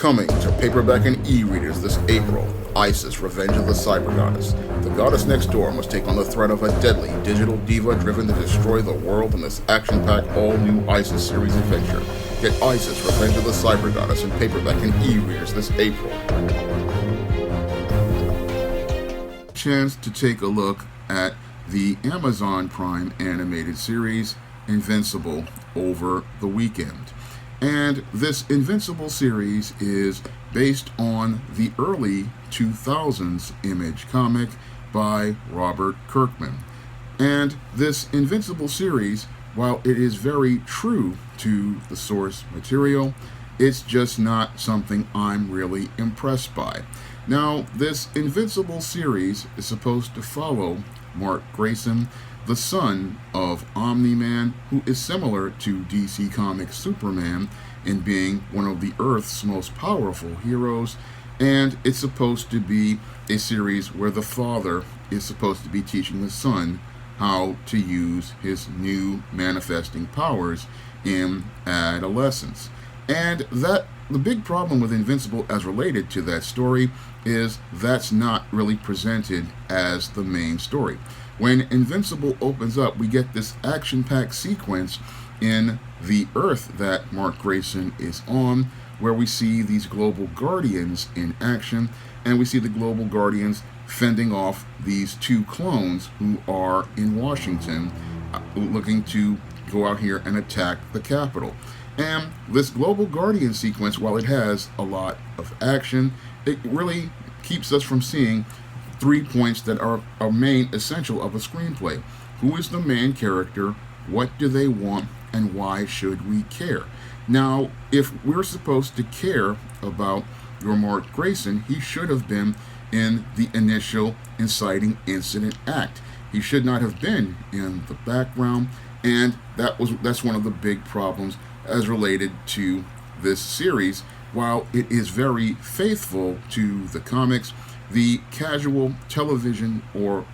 Coming to paperback and e-readers this April, Isis, Revenge of the Cyber Goddess. The goddess next door must take on the threat of a deadly digital diva driven to destroy the world in this action-packed all-new Isis series adventure. Get Isis, Revenge of the Cyber Goddess in paperback and e-readers this April. Chance to take a look at the Amazon Prime animated series Invincible over the weekend. And this Invincible series is based on the early 2000s Image comic by Robert Kirkman. And this Invincible series, while it is very true to the source material, it's just not something I'm really impressed by. Now, this Invincible series is supposed to follow Mark Grayson, the son of Omni-Man, who is similar to DC Comics' Superman in being one of the Earth's most powerful heroes, and it's supposed to be a series where the father is supposed to be teaching the son how to use his new manifesting powers in adolescence. And that the big problem with Invincible as related to that story is that's not really presented as the main story. When Invincible opens up, we get this action-packed sequence in the Earth that Mark Grayson is on, where we see these global guardians in action, and we see the global guardians fending off these two clones who are in Washington, looking to go out here and attack the Capitol. And this global guardian sequence, while it has a lot of action, it really keeps us from seeing 3 points that are a main essential of a screenplay. Who is the main character? What do they want? And why should we care? Now, if we're supposed to care about your Mark Grayson, he should have been in the initial inciting incident act. He should not have been in the background, and that's one of the big problems as related to this series. While it is very faithful to the comics, the casual television or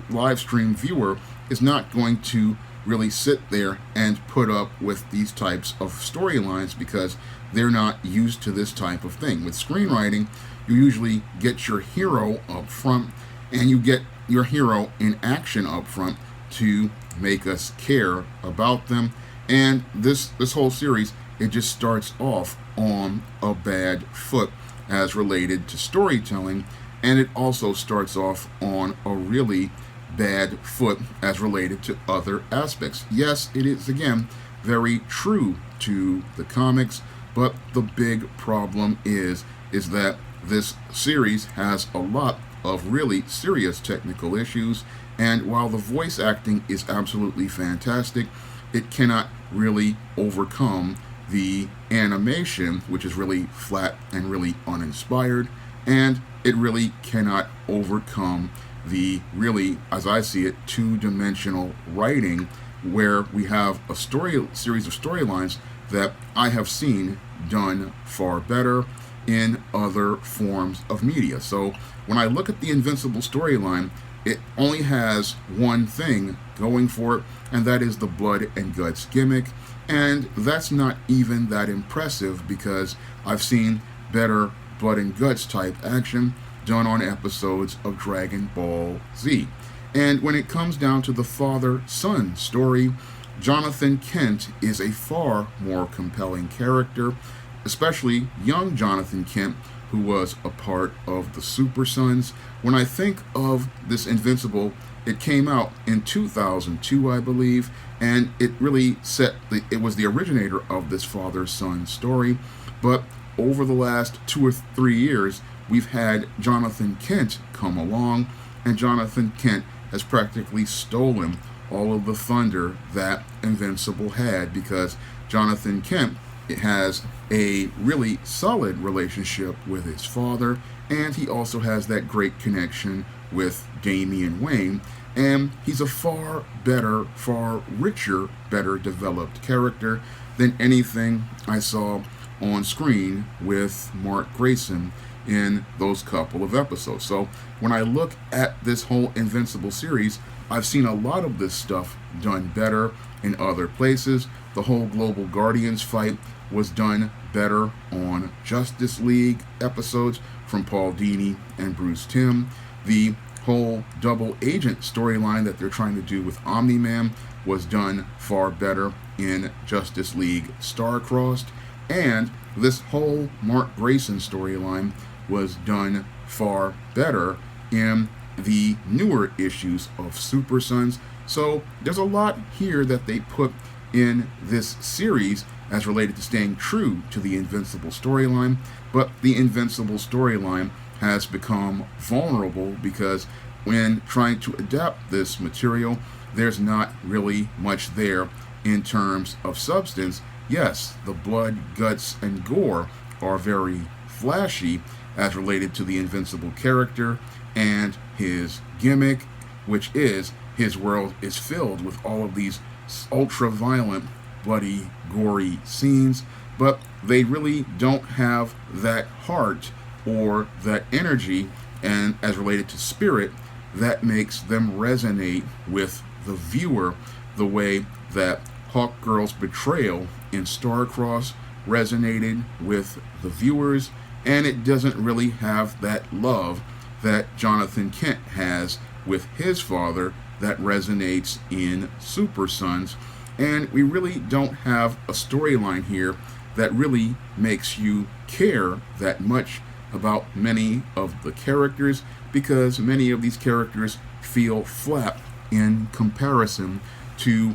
live stream viewer is not going to really sit there and put up with these types of storylines because they're not used to this type of thing. With screenwriting, you usually get your hero up front and you get your hero in action up front to make us care about them. And this whole series, it just starts off on a bad foot as related to storytelling, and it also starts off on a really bad foot as related to other aspects. Yes, it is again very true to the comics, but the big problem is that this series has a lot of really serious technical issues, and while the voice acting is absolutely fantastic, it cannot really overcome the animation, which is really flat and really uninspired, and it really cannot overcome the really, as I see it, two-dimensional writing, where we have a series of storylines that I have seen done far better in other forms of media. So when I look at the Invincible storyline, it only has one thing going for it, and that is the blood and guts gimmick. And that's not even that impressive because I've seen better blood and guts type action done on episodes of Dragon Ball Z. And when it comes down to the father-son story, Jonathan Kent is a far more compelling character, especially young Jonathan Kent, who was a part of the Super Sons. When I think of this Invincible, it came out in 2002, I believe, and it really it was the originator of this father-son story. But over the last 2 or 3 years, we've had Jonathan Kent come along, and Jonathan Kent has practically stolen all of the thunder that Invincible had, because Jonathan Kent has a really solid relationship with his father, and he also has that great connection with Damian Wayne, and he's a far better, far richer, better developed character than anything I saw on screen with Mark Grayson in those couple of episodes. So when I look at this whole Invincible series, I've seen a lot of this stuff done better in other places. The whole Global Guardians fight was done better on Justice League episodes from Paul Dini and Bruce Timm. The whole double agent storyline that they're trying to do with Omni-Man was done far better in Justice League Star-Crossed. And this whole Mark Grayson storyline was done far better in the newer issues of Super Sons. So there's a lot here that they put in this series as related to staying true to the Invincible storyline, but the Invincible storyline has become vulnerable because when trying to adapt this material, there's not really much there in terms of substance. Yes, the blood, guts, and gore are very flashy as related to the Invincible character and his gimmick, which is his world is filled with all of these ultra-violent, bloody, gory scenes, but they really don't have that heart or that energy, and as related to spirit, that makes them resonate with the viewer the way that Hawkgirl's betrayal in Starcross resonated with the viewers, and it doesn't really have that love that Jonathan Kent has with his father that resonates in Super Sons. And we really don't have a storyline here that really makes you care that much about many of the characters, because many of these characters feel flat in comparison to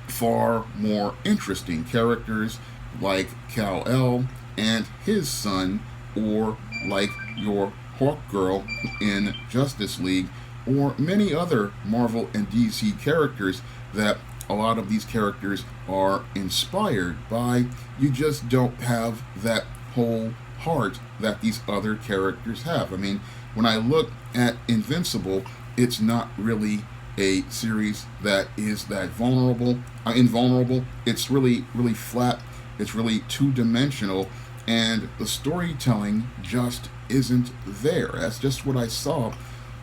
far more interesting characters like Kal-El and his son, or like your Hawkgirl in Justice League, or many other Marvel and DC characters that a lot of these characters are inspired by. You just don't have that whole heart that these other characters have. I mean, when I look at Invincible, it's not really a series that is that invulnerable. It's really flat. It's really two-dimensional, and the storytelling just isn't there. That's just what I saw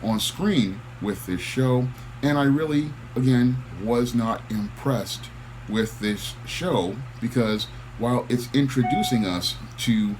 on screen with this show, and I really, again, was not impressed with this show, because while it's introducing us to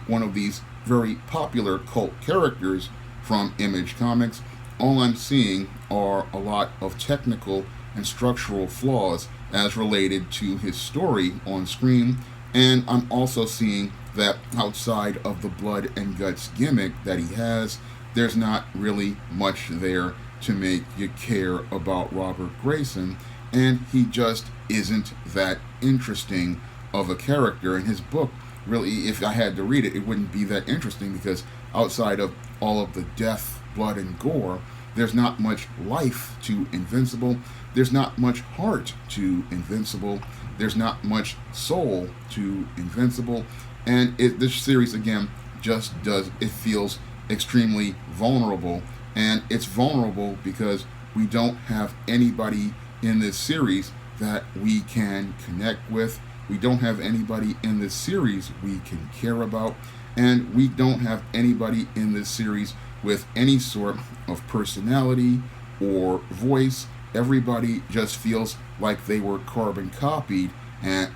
one of these very popular cult characters from Image Comics, all I'm seeing are a lot of technical and structural flaws as related to his story on screen, and I'm also seeing that outside of the blood and guts gimmick that he has, there's not really much there to make you care about Robert Grayson, and he just isn't that interesting of a character. And his book, really, if I had to read it, it wouldn't be that interesting, because outside of all of the death, blood, and gore, there's not much life to Invincible. There's not much heart to Invincible. There's not much soul to Invincible. And this series, again, it feels extremely vulnerable. And it's vulnerable because we don't have anybody in this series that we can connect with. We don't have anybody in this series we can care about. And we don't have anybody in this series with any sort of personality or voice. Everybody just feels like they were carbon copied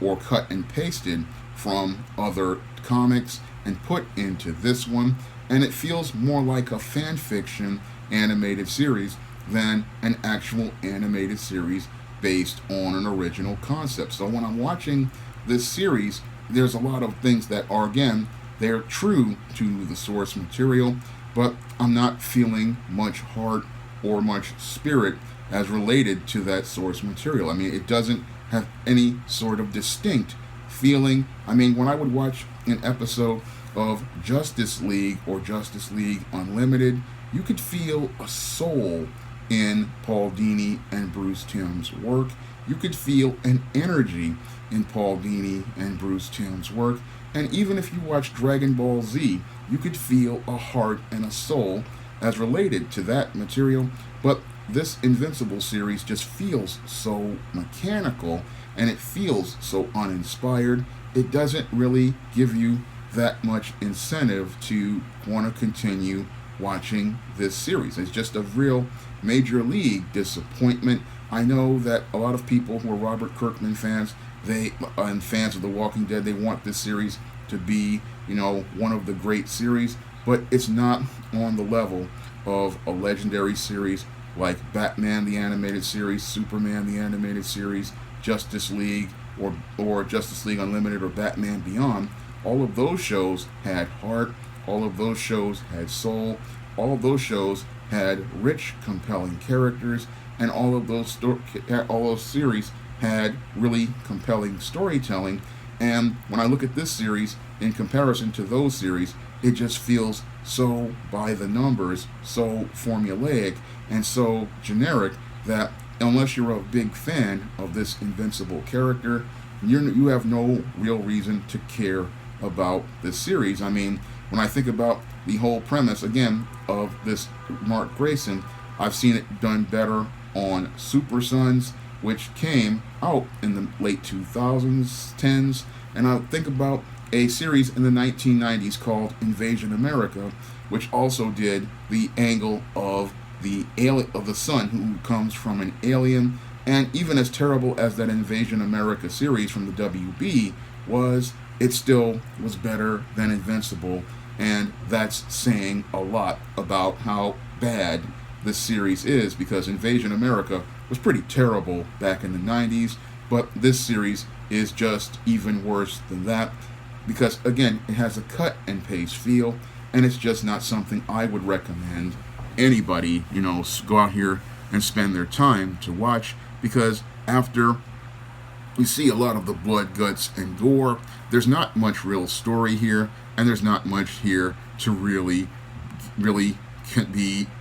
or cut and pasted from other comics and put into this one. And it feels more like a fan fiction animated series than an actual animated series based on an original concept. So when I'm watching this series, there's a lot of things that are, again, they're true to the source material, but I'm not feeling much heart or much spirit as related to that source material. I mean, it doesn't have any sort of distinct feeling. I mean, when I would watch an episode of Justice League or Justice League Unlimited, you could feel a soul in Paul Dini and Bruce Timm's work. You could feel an energy in Paul Dini and Bruce Timm's work. And even if you watch Dragon Ball Z, you could feel a heart and a soul as related to that material. But this Invincible series just feels so mechanical, and it feels so uninspired. It doesn't really give you that much incentive to want to continue watching this series. It's just a real major league disappointment. I know that a lot of people who are Robert Kirkman fans, they and fans of The Walking Dead, they want this series to be, one of the great series, but it's not on the level of a legendary series like Batman the Animated Series, Superman the Animated Series, Justice League, or Justice League Unlimited, or Batman Beyond. All of those shows had heart. All of those shows had soul. All of those shows had rich, compelling characters, and all of those series had really compelling storytelling. And when I look at this series in comparison to those series, it just feels so by the numbers, so formulaic, and so generic that unless you're a big fan of this Invincible character, you have no real reason to care about this series. I mean, when I think about the whole premise, again, of this Mark Grayson, I've seen it done better on Super Sons, which came out in the late 2000s, 10s, and I think about a series in the 1990s called Invasion America, which also did the angle of the son who comes from an alien. And even as terrible as that Invasion America series from the WB was, it still was better than Invincible, and that's saying a lot about how bad this series is, because Invasion America was pretty terrible back in the 90s, but this series is just even worse than that, because again, it has a cut and paste feel, and it's just not something I would recommend anybody, go out here and spend their time to watch, because after you see a lot of the blood, guts, and gore, there's not much real story here, and there's not much here to really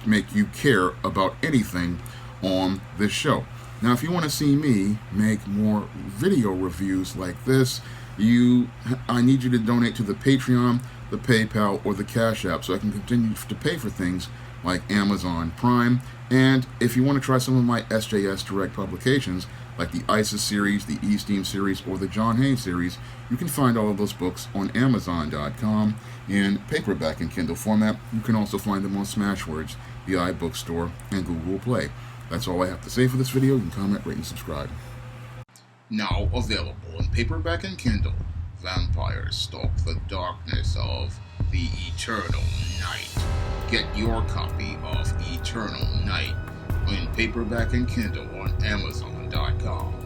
make you care about anything on this show. Now, if you want to see me make more video reviews like this, I need you to donate to the Patreon, the PayPal, or the Cash App, so I can continue to pay for things like Amazon Prime. And if you want to try some of my SJS Direct publications, like the ISIS series, the E-Steam series, or the John Haynes series, you can find all of those books on Amazon.com in paperback and Kindle format. You can also find them on Smashwords, the iBookstore, and Google Play. That's all I have to say for this video. You can comment, rate, and subscribe. Now available in paperback and Kindle, Vampires Stalk the Darkness of the Eternal Night. Get your copy of Eternal Night in paperback and Kindle on Amazon.com.